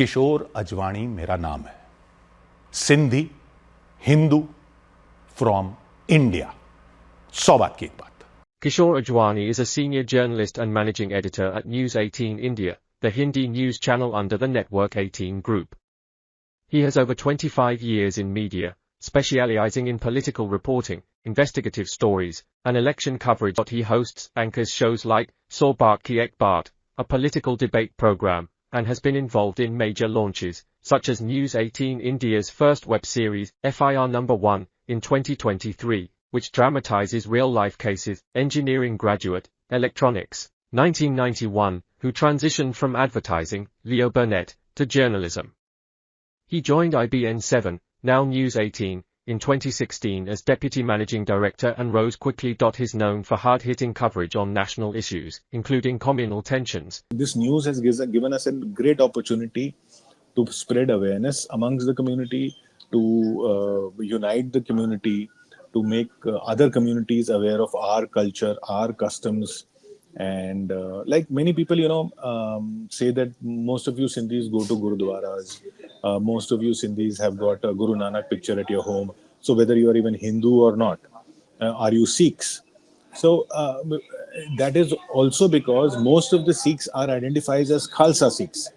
किशोर अजवाणी मेरा नाम है, सिंधी हिंदू फ्रॉम इंडिया। 100 बात की एक बात। Kishore Ajwani is a senior journalist and managing editor at News 18 India, the Hindi news channel under the Network 18 group. He has over 25 years in media, specializing in political reporting, investigative stories, and election coverage. He hosts anchors shows like "So Baat Ki Ek Baat," a political debate program, and has been involved in major launches, such as News 18 India's first web series, FIR No. 1, in 2023, which dramatizes real-life cases. Engineering graduate, electronics, 1991, who transitioned from advertising, Leo Burnett, to journalism. He joined IBN7, now News 18, in 2016 as deputy managing director and rose quickly. He's known for hard-hitting coverage on national issues, including communal tensions. This news has given us a great opportunity to spread awareness amongst the community, to unite the community, to make other communities aware of our culture, our customs. And like many people, say that most of you Sindhis go to Gurudwaras. Most of you Sindhis have got a Guru Nanak picture at your home. So whether you are even Hindu or not, are you Sikhs? So that is also because most of the Sikhs are identified as Khalsa Sikhs.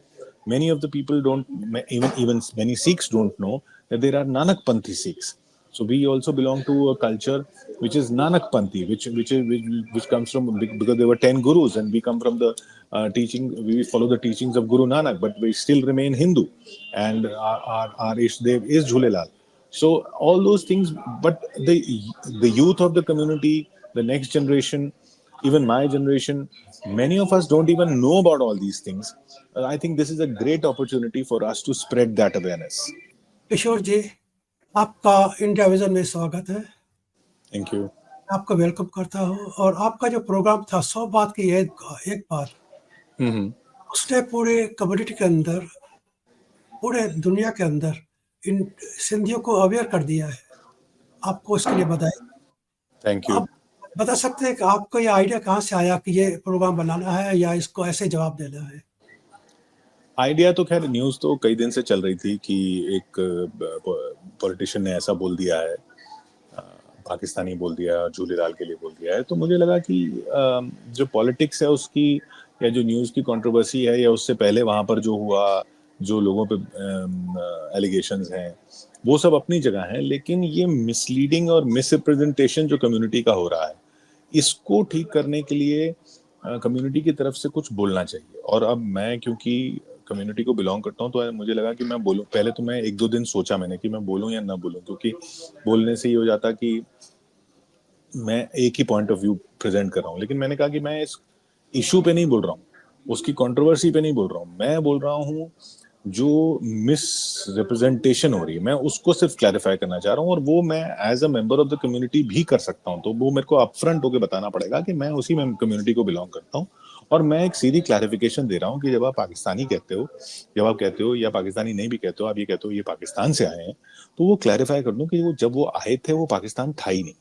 Many of the people don't, even many Sikhs don't know that there are Nanak Panthi Sikhs. So we also belong to a culture which is Nanak Panthi, which comes from, because there were 10 gurus, and we come from the teaching. We follow the teachings of Guru Nanak, but we still remain Hindu, and our Ishdev is Jhulelal. So all those things, but the youth of the community, the next generation, even my generation, many of us don't even know about all these things. I think this is a great opportunity for us to spread that awareness. किशोर जी, आपका India vision में स्वागत है। Thank you. आपका welcome करता हूँ। और आपका जो प्रोग्राम था 100 बात की एक बात, उसने पूरे कम्युनिटी के अंदर, पूरे दुनिया के अंदर इन सिंधियों को अवेयर कर दिया है। आपको उसके लिए बधाई। Thank you. आप बता सकते हैं कि आपको ये आइडिया कहाँ से आया कि ये प्रोग्राम बनाना है या इसको ऐसे जवाब देना है? आइडिया तो खैर न्यूज़ तो कई दिन से चल रही थी कि एक पॉलिटिशियन ने ऐसा बोल दिया है, पाकिस्तानी बोल दिया, झूलेलाल के लिए बोल दिया है। तो मुझे लगा कि जो पॉलिटिक्स है उसकी, या जो न्यूज़ की कंट्रोवर्सी है, या उससे पहले वहाँ पर जो हुआ, जो लोगों पे एलिगेशंस हैं, वो सब अपनी जगह है, लेकिन ये मिसलीडिंग और मिसरिप्रेजेंटेशन जो कम्युनिटी का हो रहा है, इसको ठीक करने के लिए कम्युनिटी की तरफ से कुछ बोलना चाहिए। और अब मैं क्योंकि कम्युनिटी को बिलोंग करता हूँ, तो मुझे लगा कि मैं बोलूँ। पहले तो मैं 1-2 दिन सोचा मैंने कि मैं बोलूँ या ना बोलूँ, क्योंकि बोलने से ये हो जाता कि मैं एक ही पॉइंट ऑफ व्यू प्रेजेंट कर रहा हूँ। लेकिन मैंने कहा कि मैं इस इशू पे नहीं बोल रहा हूँ, उसकी कंट्रोवर्सी पे नहीं बोल रहा हूँ, मैं बोल रहा हूँ जो मिस रिप्रेजेंटेशन हो रही है, मैं उसको सिर्फ क्लैरिफाई करना चाह रहा हूँ। और वो मैं as a member of the community भी कर सकता हूँ। तो वो मेरे को अपफ्रंट होकर बताना पड़ेगा कि मैं उसी कम्युनिटी को बिलोंग करता हूँ। और मैं एक सीधी क्लैरिफिकेशन दे रहा हूँ कि जब आप पाकिस्तानी कहते हो, जब आप कहते हो, या पाकिस्तानी नहीं भी कहते हो, आप ये कहते हो ये पाकिस्तान से आए हैं, तो वो क्लैरिफाई कर दूं कि वो जब वो आए थे वो पाकिस्तान था ही नहीं।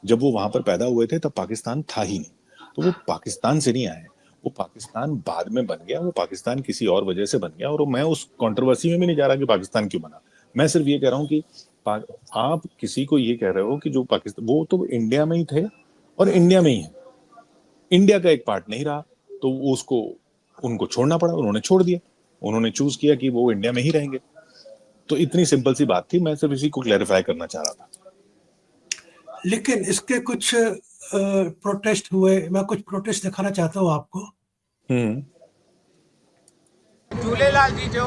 जब वो वहां पर पैदा हुए थे तब पाकिस्तान था ही नहीं। तो वो पाकिस्तान से नहीं आए, वो पाकिस्तान बाद में बन गया, वो पाकिस्तान किसी और वजह से बन गया। और मैं उस कंट्रोवर्सी में भी नहीं जा रहा कि पाकिस्तान क्यों बना। मैं सिर्फ ये कह रहा हूँ कि आप किसी को ये कह रहे हो कि जो पाकिस्तान, वो तो इंडिया में ही थे और इंडिया में ही है, इंडिया का एक पार्ट नहीं रहा, तो उसको उनको छोड़ना पड़ा। उन्होंने छोड़ दिया, उन्होंने चूज किया कि वो इंडिया में ही रहेंगे। तो इतनी सिंपल सी बात थी, मैं सिर्फ इसी को क्लैरिफाई करना चाह रहा था। लेकिन इसके कुछ प्रोटेस्ट हुए, मैं कुछ प्रोटेस्ट दिखाना चाहता हूँ आपको। झूलेलाल जी जो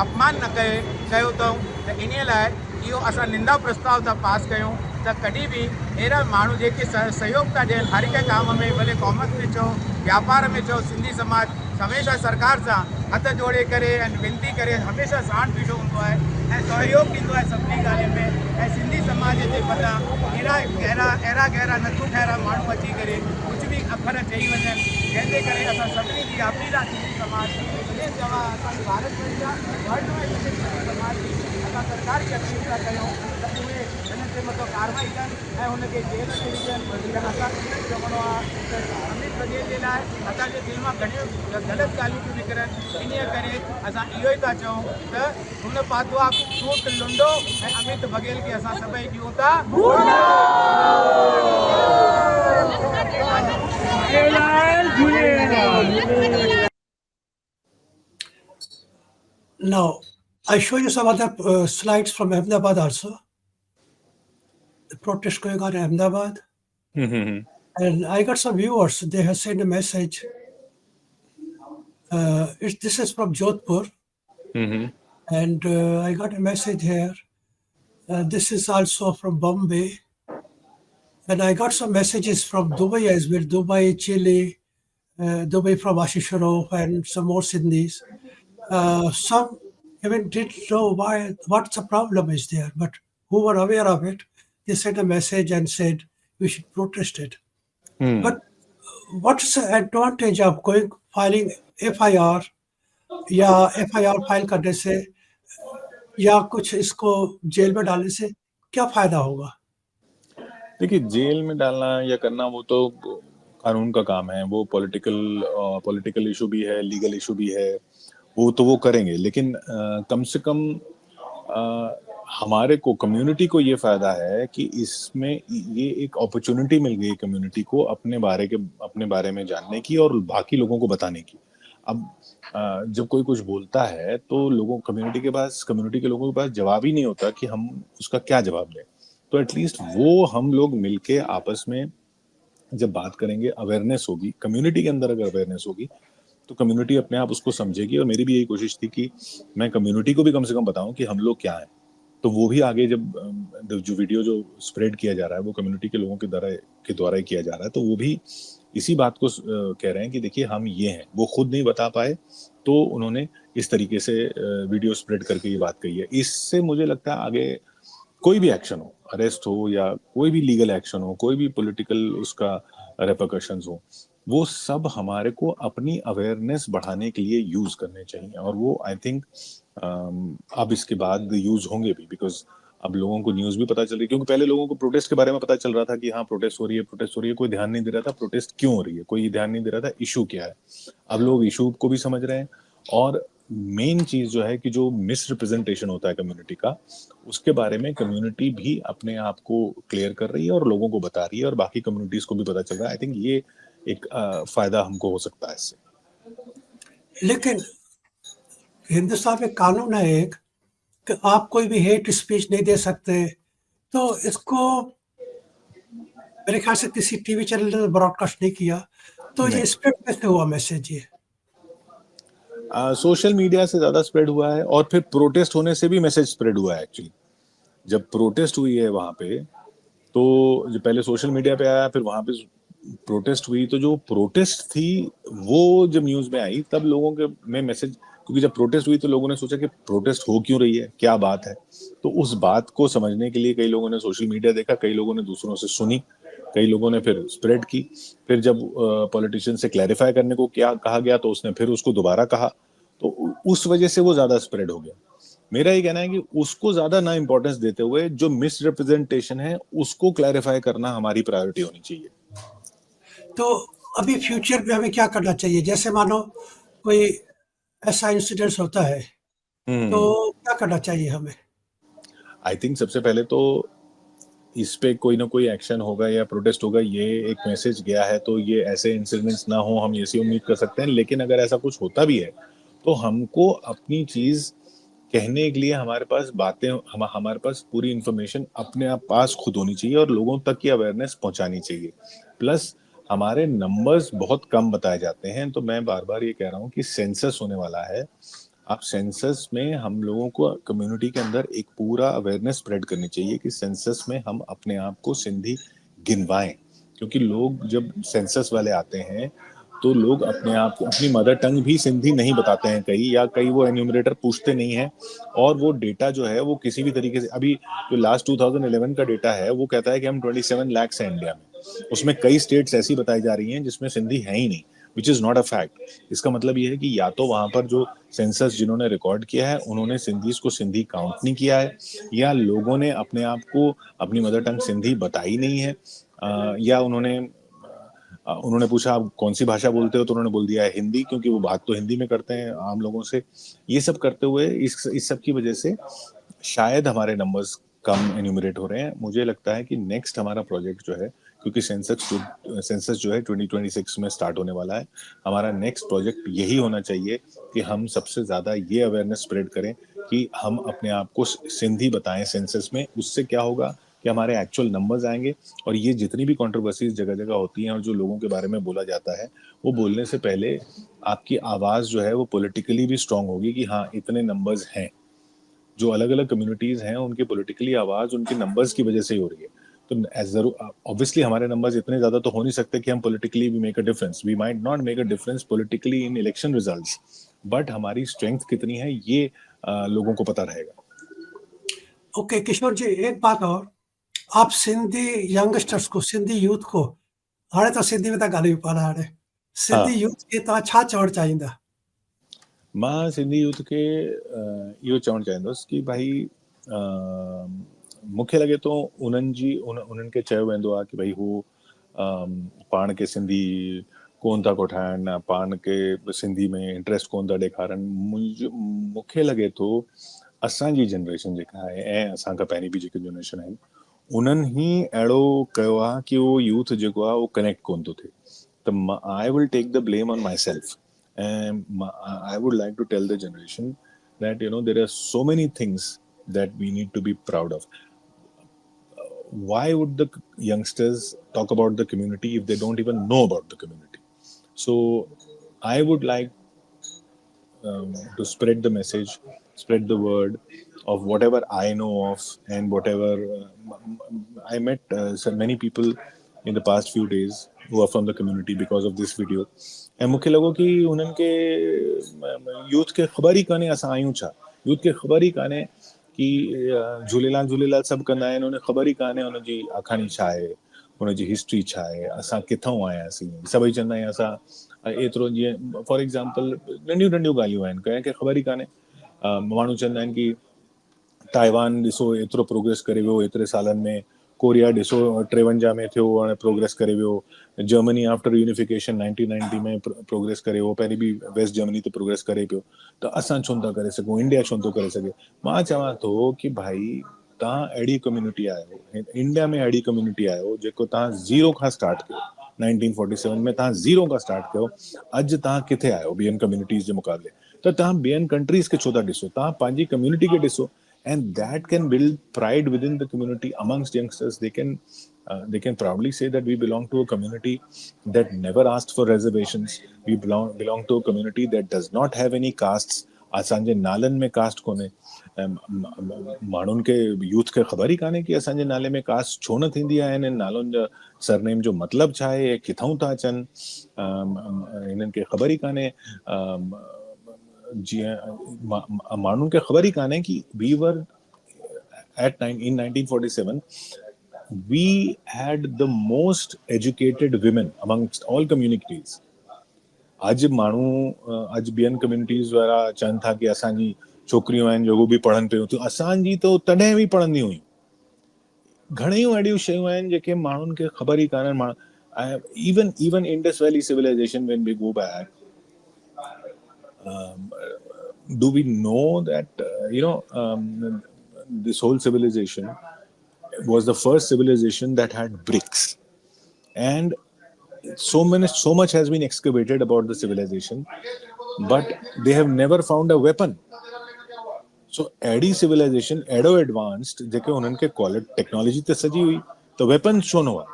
अपमान न कयो अथऊं, त इन लाइ इहो असां निंदा प्रस्ताव था पास कयूं त कॾहिं बि अहिड़ा माण्हू जेके सहयोग था ॾियनि हर हिकु काम में, भले कॉमर्स में चओ, व्यापार में चओ, सिंधी समाज हमेशह सरकार सां हथ जोड़े करे ऐं विनती करे हमेशह साण बीठो हूंदो आहे ऐं सहयोग ॾींदो आहे सभिनी ॻाल्हियुनि में। ऐं सिंधी समाज जे मथां अहिड़ा गहरा नथू ठहिरा माण्हू अची करे कुझु बि अखर चई वञनि, जंहिंजे करे असां सभिनी जी अपील आहे सिंधी समाज खे जमा असांजे भारत में जा वर्ल्ड में सिंधी समाज जी असां सरकार खे अपील था कयूं त उहे हिन ते मतिलबु कार्रवाई कनि ऐं हुनखे जेल में विझनि। असांखे इहो चवणो आहे त अमित बघेल जे लाइ असांजे दिलि मां घणियूं ग़लति ॻाल्हियूं थियूं निकिरनि, इन करे असां इहो ई था चऊं त हुन पातो आहे सूट लुंडो ऐं अमित बघेल खे असां सभई ॾियूं था। Now, I show you some other slides from Ahmedabad also. The protest going on in Ahmedabad. And I got some viewers, they have sent a message. This is from Jodhpur. And I got a message here. This is also from Bombay. And I got some messages from Dubai as well, Dubai, Chile, Dubai from Ashish Sharof and some more Sindhis. Some even didn't know what the problem is there, but who were aware of it, they sent a message and said we should protest it. But what's the advantage of filing FIR या FIR file करने से या कुछ इसको jail में डालने से क्या फायदा होगा? देखिए, जेल में डालना या करना वो तो कानून का काम है, वो पॉलिटिकल इशू भी है, लीगल इशू भी है, वो करेंगे। लेकिन कम से कम हमारे को, कम्युनिटी को ये फायदा है कि इसमें ये एक अपॉर्चुनिटी मिल गई कम्युनिटी को अपने बारे में जानने की और बाकी लोगों को बताने की। अब जब कोई कुछ बोलता है तो कम्युनिटी के लोगों के पास जवाब ही नहीं होता कि हम उसका क्या जवाब दें। तो एटलीस्ट वो हम लोग मिलके आपस में जब बात करेंगे, अवेयरनेस होगी कम्युनिटी के अंदर, अगर अवेयरनेस होगी तो कम्युनिटी अपने आप उसको समझेगी। और मेरी भी यही कोशिश थी कि मैं कम्युनिटी को भी कम से कम बताऊं कि हम लोग क्या हैं। तो वो भी आगे जब जो वीडियो जो स्प्रेड किया जा रहा है वो कम्युनिटी के लोगों के द्वारा ही किया जा रहा है, तो वो भी इसी बात को कह रहे हैं कि देखिए हम ये हैं। वो खुद नहीं बता पाए तो उन्होंने इस तरीके से वीडियो स्प्रेड करके ये बात कही है। इससे मुझे लगता है आगे कोई भी एक्शन हो, अरेस्ट हो या कोई भी लीगल एक्शन हो, कोई भी पॉलिटिकल उसका रेपरकशंस हो, वो सब हमारे को अपनी अवेयरनेस बढ़ाने के लिए यूज करने चाहिए। और वो आई थिंक अब इसके बाद यूज होंगे भी, बिकॉज अब लोगों को न्यूज भी पता चल रही है। क्योंकि पहले लोगों को प्रोटेस्ट के बारे में पता चल रहा था कि हाँ प्रोटेस्ट हो रही है, कोई ध्यान नहीं दे रहा था प्रोटेस्ट क्यों हो रही है, कोई ध्यान नहीं दे रहा था इशू क्या है। अब लोग इशू को भी समझ रहे हैं और मेन चीज जो है कि जो मिसरिप्रेजेंटेशन होता है कम्युनिटी का, उसके बारे में कम्युनिटी भी अपने आप को क्लियर कर रही है और लोगों को बता रही है और बाकी कम्युनिटीज को भी पता चल रहा है। आई थिंक ये एक फायदा हमको हो सकता है इससे। लेकिन हिंदुस्तान में कानून है एक कि आप कोई भी हेट स्पीच नहीं दे सकते, तो इसको मेरे ख्याल से किसी टीवी चैनल ने ब्रॉडकास्ट नहीं किया, तो ये स्प्रेड कैसे हुआ मैसेज? ये सोशल मीडिया से ज्यादा स्प्रेड हुआ है और फिर प्रोटेस्ट होने से भी मैसेज स्प्रेड हुआ है। एक्चुअली जब प्रोटेस्ट हुई है वहां पे, तो जो पहले सोशल मीडिया पे आया, फिर वहां पे प्रोटेस्ट हुई, तो जो प्रोटेस्ट थी वो जब न्यूज में आई तब लोगों के में मैसेज, क्योंकि जब प्रोटेस्ट हुई तो लोगों ने सोचा कि प्रोटेस्ट हो क्यों रही है, क्या बात है। तो उस बात को समझने के लिए कई लोगों ने सोशल मीडिया देखा, कई लोगों ने दूसरों से सुनी, कई लोगों ने फिर स्प्रेड की। फिर जब पॉलिटिशियन से क्लैरिफाई करने को क्या कहा गया तो उसने फिर उसको दोबारा कहा, तो उस वजह से वो ज्यादा स्प्रेड हो गया। मेरा ये कहना है कि उसको ज्यादा ना इंपॉर्टेंस देते हुए जो मिसरिप्रेजेंटेशन है उसको क्लैरिफाई करना हमारी प्रायोरिटी होनी चाहिए। तो अभी फ्यूचर में हमें क्या करना चाहिए? जैसे मानो कोई ऐसा इंसिडेंट होता है तो क्या करना चाहिए हमें? आई थिंक सबसे पहले तो इस पे कोई ना कोई एक्शन होगा या प्रोटेस्ट होगा, ये एक मैसेज गया है तो ये ऐसे इंसिडेंट्स ना हो, हम ऐसी उम्मीद कर सकते हैं। लेकिन अगर ऐसा कुछ होता भी है तो हमको अपनी चीज कहने के लिए हमारे पास हमारे पास पूरी इंफॉर्मेशन अपने आप पास खुद होनी चाहिए और लोगों तक की अवेयरनेस पहुंचानी चाहिए। प्लस हमारे नंबर्स बहुत कम बताए जाते हैं, तो मैं बार बार ये कह रहा हूँ कि सेंसस होने वाला है। आप सेंसस में हम लोगों को कम्युनिटी के अंदर एक पूरा अवेयरनेस स्प्रेड करनी चाहिए कि सेंसस में हम अपने आप को सिंधी गिनवाएं। क्योंकि लोग जब सेंसस वाले आते हैं तो लोग अपने आप को अपनी मदर टंग भी सिंधी नहीं बताते हैं कई, या कई वो एन्यूमरेटर पूछते नहीं है, और वो डेटा जो है वो किसी भी तरीके से, अभी जो लास्ट 2011 का डेटा है वो कहता है कि हम 27 लाख हैं इंडिया में, उसमें कई स्टेट्स ऐसी बताई जा रही हैं जिसमें सिंधी है ही नहीं, which is not a fact. इसका मतलब ये है कि या तो वहां पर जो सेंसस जिन्होंने रिकॉर्ड किया है उन्होंने सिंधीज को सिंधी काउंट नहीं किया है, या लोगों ने अपने आप को अपनी मदर टंग सिंधी बताई नहीं है, या उन्होंने पूछा आप कौन सी भाषा बोलते हो तो उन्होंने बोल दिया है हिंदी, क्योंकि वो बात तो हिंदी में करते हैं आम लोगों से। ये सब करते हुए इस सब की वजह से शायद हमारे नंबर्स कम एन्यूमरेट हो रहे हैं। मुझे लगता है कि नेक्स्ट हमारा प्रोजेक्ट जो है, क्योंकि सेंसस जो है 2026 में स्टार्ट होने वाला है, हमारा नेक्स्ट प्रोजेक्ट यही होना चाहिए कि हम सबसे ज्यादा ये अवेयरनेस स्प्रेड करें कि हम अपने आप को सिंधी बताएं सेंसस में। उससे क्या होगा कि हमारे एक्चुअल नंबर्स आएंगे, और ये जितनी भी कंट्रोवर्सीज जगह जगह होती हैं और जो लोगों के बारे में बोला जाता है, वो बोलने से पहले आपकी आवाज जो है वो पॉलिटिकली भी स्ट्रांग होगी कि हाँ इतने नंबर्स हैं। जो अलग अलग कम्युनिटीज हैं उनकी पॉलिटिकली आवाज उनके नंबर्स की वजह से ही हो रही है। तो एज ऑब्वियसली हमारे नंबर्स इतने ज्यादा तो हो नहीं सकते कि हम politically we make a difference, we might not make a difference politically in election results, but हमारी स्ट्रेंथ कितनी है ये लोगों को पता रहेगा। ओके किशोर जी, एक बात और, आप सिंधी यंगस्टर्स को, सिंधी यूथ को, हाणे तो सिंधी में था ॻाल्हायूं पाण, हाणे सिंधी हाँ, यूथ खे तव्हां छा चवणु चाहींदा? मां सिंधी यूथ खे इहो चवणु चाहींदुसि कि भाई मूंखे लॻे थो उन्हनि खे चयो वेंदो आहे कि भाई हू पाण खे सिंधी कोन था कोठाइनि, पाण खे सिंधी में इंट्रस्ट कोन था ॾेखारनि। मूंखे लॻे थो असांजी जनरेशन जेका आहे ऐं असां खां पहिरीं बि जेके जनरेशन आहिनि उन्हनि ई अहिड़ो कयो आहे कि उहो यूथ जेको आहे उहो कनेक्ट कोन थो थिए। त I will take the blame on myself, and I would like to tell the generation that there are so many things that we need to be proud of. Why would the youngsters talk about the community if they don't even know about the community? So I would like to spread the message, spread the word of whatever I know of, and whatever I met so many people in the past few days who are from the community because of this video. ऐं मूंखे लॻो कि उन्हनि खे youth खे ख़बर ई कान्हे असां आहियूं छा, यूथ खे ख़बर ई कान्हे कि झूलेलाल झूलेलाल सभु कंदा आहिनि, उन्हें ख़बर ई कान्हे उनजी आखाणी छा आहे, उनजी हिस्ट्री छा आहे, असां किथां आयासीं। सभई चवंदा आहियूं असां एतिरो, जीअं फॉर एग्ज़ाम्पल नंढियूं नंढियूं ॻाल्हियूं आहिनि, कंहिंखे ख़बर ई कान्हे। माण्हू चवंदा आहिनि कि ताइवान ॾिसो एतिरो प्रोग्रेस करे वियो एतिरे सालनि में, कोरिया ॾिसो 53 में थियो हाणे प्रोग्रेस करे वियो, जर्मनी आफ्टर यूनिफिकेशन 1990 में प्रोग्रेस करे वियो, पहिरीं बि वेस्ट जर्मनी ते प्रोग्रेस करे पियो, त असां छो नथा करे सघूं, इंडिया छो नथो करे सघे। मां चवां थो कि भाई तव्हां अहिड़ी कम्युनिटी आहियो, इंडिया में अहिड़ी कम्युनिटी आहियो जेको तव्हां ज़ीरो खां स्टार्ट कयो, 1947 में तव्हां ज़ीरो खां स्टार्ट कयो, अॼु तव्हां किथे आहियो ॿियनि कम्युनिटीज़ जे मुक़ाबले। त तव्हां ॿियनि कंट्रीज़ खे छो था ॾिसो, तव्हां पंहिंजी कम्युनिटी खे ॾिसो, and that can build pride within the community amongst youngsters. They can proudly say that we belong to a community that never asked for reservations. We belong to a community that does not have any castes. असांजे नालनि में cast कोन्हे। माण्हुनि खे youth खे ख़बर ई कान्हे कि असांजे नाले में कास्ट छो न थींदी आहे, हिननि नालनि जा सरनेम जो मतिलबु छा आहे, किथां था अचनि, हिननि खे ख़बर ई कान्हे। जीअं माण्हुनि खे ख़बर ई कान्हे कि we were in 1947 we had the most educated women amongst all communities. अॼु माण्हू अॼु ॿियनि कम्युनिटीज़ वारा चवनि था कि असांजी छोकिरियूं आहिनि जेको बि पढ़नि पियूं, त असांजी त तॾहिं बि पढ़ंदी हुयूं। घणियूं अहिड़ियूं शयूं आहिनि जेके माण्हुनि खे ख़बर ई कान्हनि। even Indus Valley civilization, when we go back, do we know that this whole civilization was the first civilization that had bricks, and so much has been excavated about the civilization, but they have never found a weapon. So अहिड़ी civilization एॾो advanced जेके उन्हनि खे technology त सॼी हुई, त weapon छो न हुआ।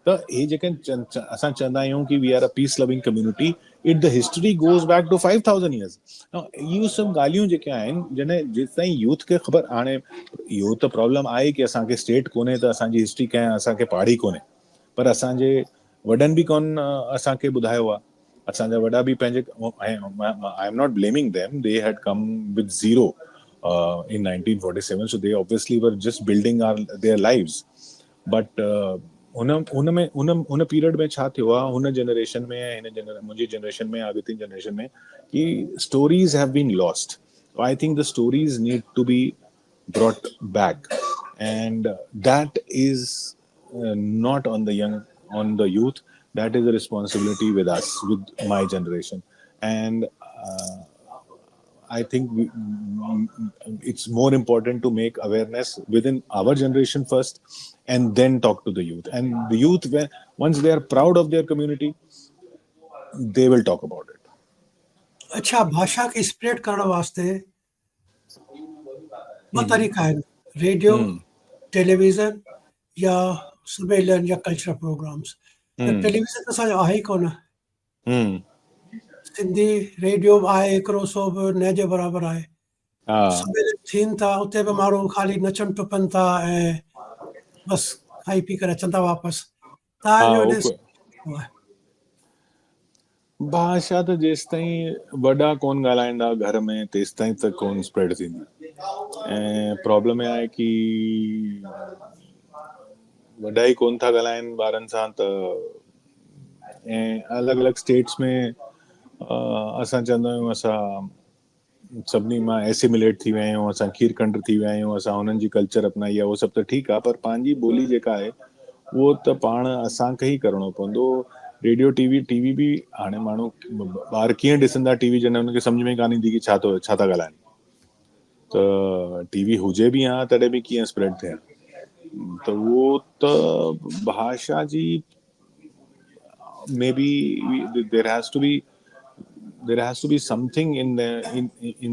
त हे जेके असां चवंदा आहियूं कि we are a peace loving community, the history goes back to 5000 years। इहो सभु ॻाल्हियूं जेके आहिनि, जॾहिं जेसिताईं यूथ खे ख़बर, हाणे इहो त प्रॉब्लम आहे कि असांखे स्टेट कोन्हे त असांजी हिस्ट्री कंहिं असांखे पढ़ी कोन्हे, पर असांजे वॾनि बि कोन असांखे ॿुधायो आहे। असांजा वॾा बि पंहिंजे, I am not blaming them, they had come with zero in 1947, so they obviously were just building their lives. But उन पीरियड में छा थियो आहे, हुन जनरेशन में ऐं मुंहिंजी जनरेशन में, अॻिते जनरेशन में, कि stories have been lost. I think the stories need to be brought back, and that is not on the young, on the youth. That is a responsibility with us, with my generation. And I think it's more important to make awareness within our generation first, and then talk to the youth. And the youth, once they are proud of their community, they will talk about it. अच्छा, भाषा खे spread करण वास्ते ॿ तरीक़ा आहिनि, radio, television या सम्मेलन या कल्चरल प्रोग्राम्स. टेलीविज़न त असांजो आहे ई कोन. सिंधी रेडियो आहे हिकिड़ो, सो बि न जे बराबरि आहे. सम्मेलन थियनि था, उते बि माण्हू ख़ाली नचनि टुपनि था ऐं बसि खाई पी करे अचनि था वापसि. तव्हांजो भाषा त जेसि ताईं वॾा कोन ॻाल्हाईंदा घर में, तेसि ताईं त कोन स्प्रेड थींदी. ऐं प्रॉब्लम आहे कि वॾा ई कोन था ॻाल्हाइनि ॿारनि सां, त ऐं अलॻि अलॻि स्टेट्स में असां चवंदा आहियूं असां सभिनी मां एसिमिलेट थी विया आहियूं, असां खीरकंड थी विया आहियूं, असां हुननि जी कल्चर अपनाई आहे, उहो सभु त ठीकु आहे, पर पंहिंजी ॿोली जेका आहे उहो त पाण असांखे ई करिणो पवंदो. रेडियो टीवी बि हाणे माण्हू, ॿार कीअं ॾिसंदा टीवी, जॾहिं हुनखे सम्झ में कान ईंदी कि छा था ॻाल्हाइनि. त टीवी हुजे बि हा तॾहिं बि कीअं स्प्रेड थिए. त उहो त भाषा जी maybe there has to be something in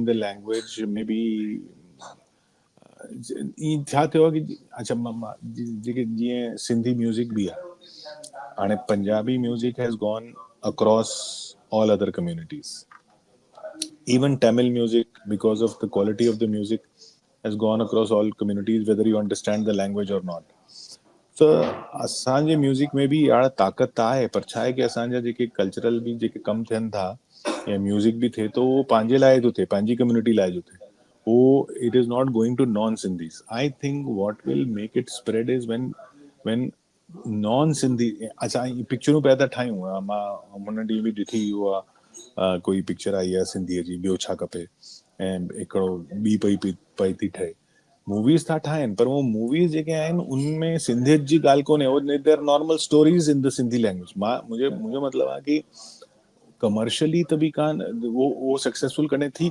the language. Maybe छा थियो आहे कि अच्छा जेके जीअं सिंधी म्यूज़िक बि आहे, हाणे Punjabi music has gone across all other communities. Even Tamil music, because of the quality of the music, has gone across all communities, whether you understand the language or not. त असांजे म्यूज़िक में बि अहिड़ा ताक़त त आहे, पर छा आहे कि असांजा जेके कल्चरल बि जेके कमु थियनि था या म्यूज़िक बि थिए थो, उहो पंहिंजे लाइ थो थिए, पंहिंजी कम्युनिटी लाइ थो थिए. उहो it is not going to non Sindhis. I think what will make it spread is when non Sindhi, असां पिक्चरूं पिया था ठाहियूं. मां हुन ॾींहुं बि ॾिठी, उहा कोई पिक्चर आई आहे सिंधीअ जी, ॿियो छा खपे, ऐं हिकिड़ो ॿी पई थी ठहे. मूवीज़ था ठाहिनि, पर उहो मूवीज़ जेके आहिनि उनमें सिंधियत जी ॻाल्हि कोन्हे, उहो there normal stories in the Sindhi language. मुंहिंजो मतिलबु आहे कि कमर्शियली त बि कान, वो सक्सेसफुल कॾहिं थी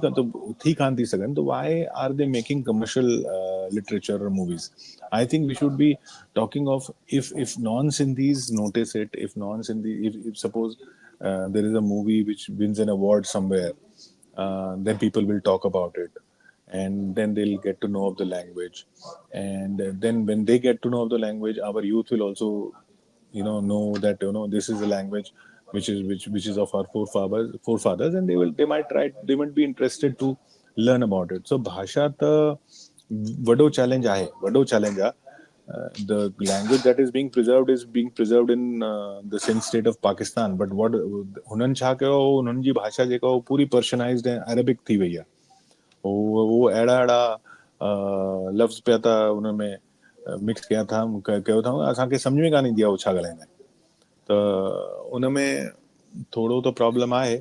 कान थी सघनि. त why are they making commercial literature और movies? I think we should be talking of if non-Sindhis notice it, if suppose there is a movie which wins an award somewhere, then people will talk about it, and then they'll get to know of the language, and then when they get to know of the language, our youth will also know that this is a language which is of our forefathers, and they might be interested to learn about it. So bhasha ta vado challenge आहे. The language that is being preserved in the Sindh state of Pakistan, but what हुननि छा कयो, हुननि जी भाषा जेका हो पूरी पर्शियनाइज्ड ऐं अरेबिक थी वई आहे. वो अहिड़ा लफ़्ज़ पिया था उनमें मिक्स कयो था, असांखे सम्झ में कान ईंदी आहे उहो छा ॻाल्हाईंदा आहिनि. त उनमें थोरो त प्रॉब्लम आहे,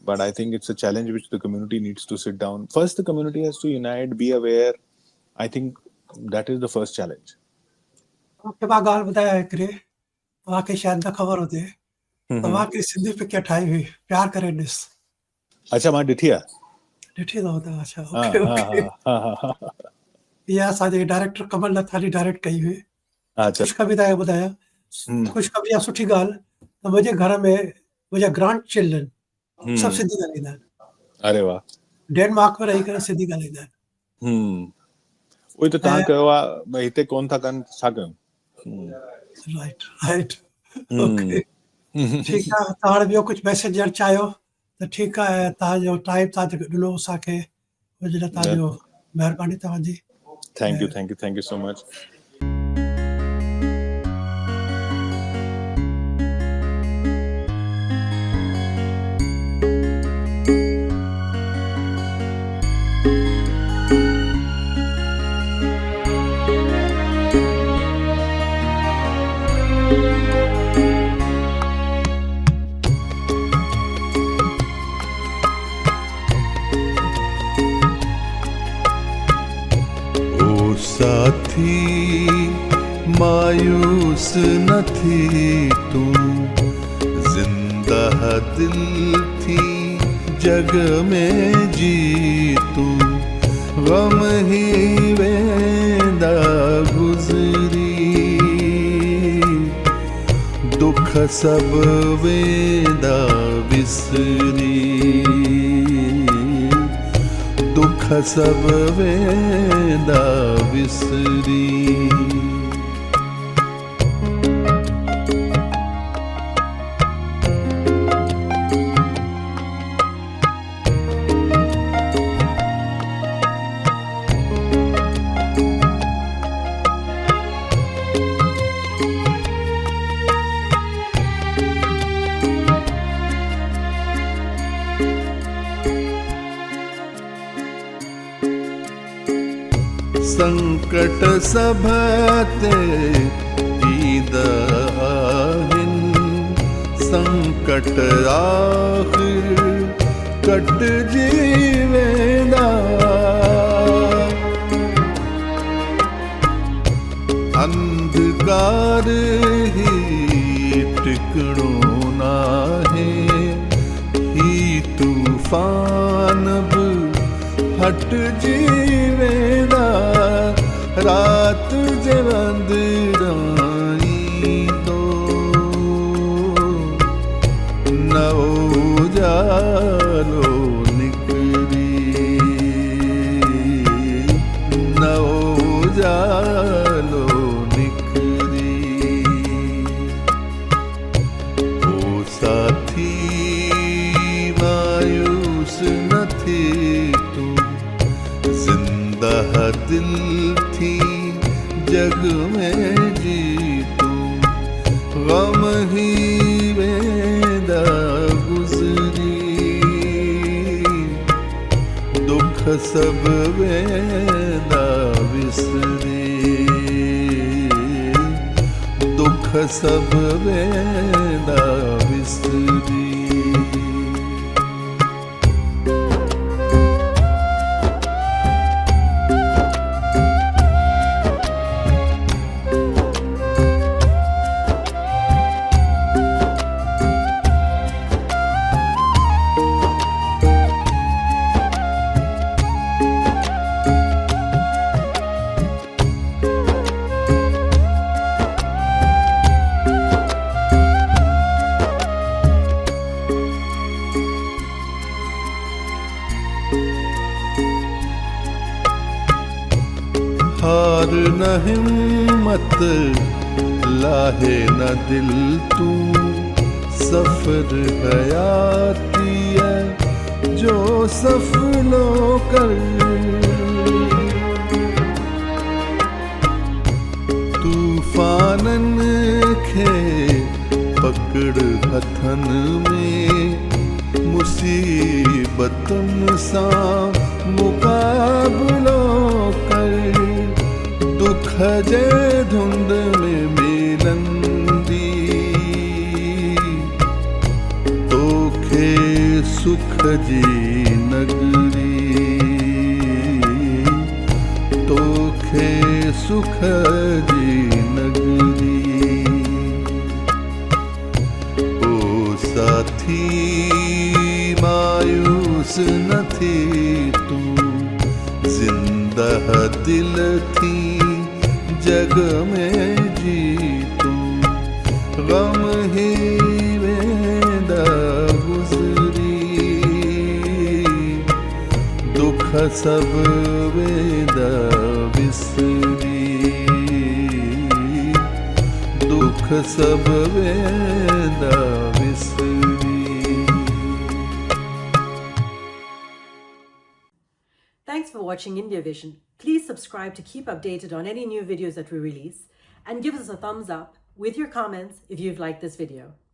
but I think it's a challenge which the community needs to sit down. First, the community has to unite, be aware. I think that is the first challenge. मूंखे मां ॻाल्हि ॿुधाया हिकिड़ी, तव्हांखे शायदि न ख़बर हुजे, तव्हांखे सिंधी पिक्चर ठाही हुई, प्यार करे ॾिस. अच्छा, मां ॾिठी आहे. ॾिठी अथव तव्हां? अच्छा, ओके. इहा असांजे डायरेक्टर कमल नथानी डायरेक्ट कई हुई. ख़ुशख़बरी तव्हांखे ॿुधाया, ख़ुशख़बरी आहे सुठी ॻाल्हि. त मुंहिंजे घर में मुंहिंजा ग्रांड चिल्ड्रन सभु सिंधी ॻाल्हाईंदा आहिनि. अरे वाह. डेनमार्क में रही करे सिंधी ॻाल्हाईंदा आहिनि. उहो त तव्हां कयो आहे, हिते कोन था कनि, छा कयूं? राइट. ओके, ठीकु आहे. तव्हां हाणे ॿियो कुझु मैसेज ॾियणु चाहियो त ठीकु आहे. तव्हांजो टाइम तव्हां जेको ॾिनो असांखे, हुन जे लाइ तव्हांजो महिरबानी तव्हांजी. Thank you so much. साथी मायूस न थी तू, जिंदा दिल थी जग में जी तू, गम ही वेंदा गुजरी, दुख सब वेंदा विसरी, दुख सब वेंदा विसरी। संकट सब ते ईद आहिन, संकट आखिर कट जीवेंदा, अंधकार ही टिकणो नाहे, ही तूफान भी हट जीवेंदा, रात जवंद राई दो नओ जालो निकरी, नओ जालो निकरी। ओ साथी मायूस न थी तू, जिंदा दिल थी जग में जी तू, गम ही वेंदा गुजरी, दुख सब वेंदा विसरी, दुख सब वेंदा विसरी। हार न हिम्मत लाहे न दिल तू, सफर हयाती है जो सफलो कर, तूफानन खे पकड़ हथन में, मुसीबतन सा मुकाबलो कर, दुख जे धुंध में मिलंदी, तोखे सुख जी नगरी, तोखे सुख जी नगरी। ओ साथी मायूस न थी तू, जिंदा दिल थी जग में जी तू, गम ही वेंदा गुजरी, दुख सब वेंदा विसरी, दुख सब वेंदा विसरी। Thanks for watching India Vision. Please subscribe to keep updated on any new videos that we release, and give us a thumbs up with your comments if you've liked this video.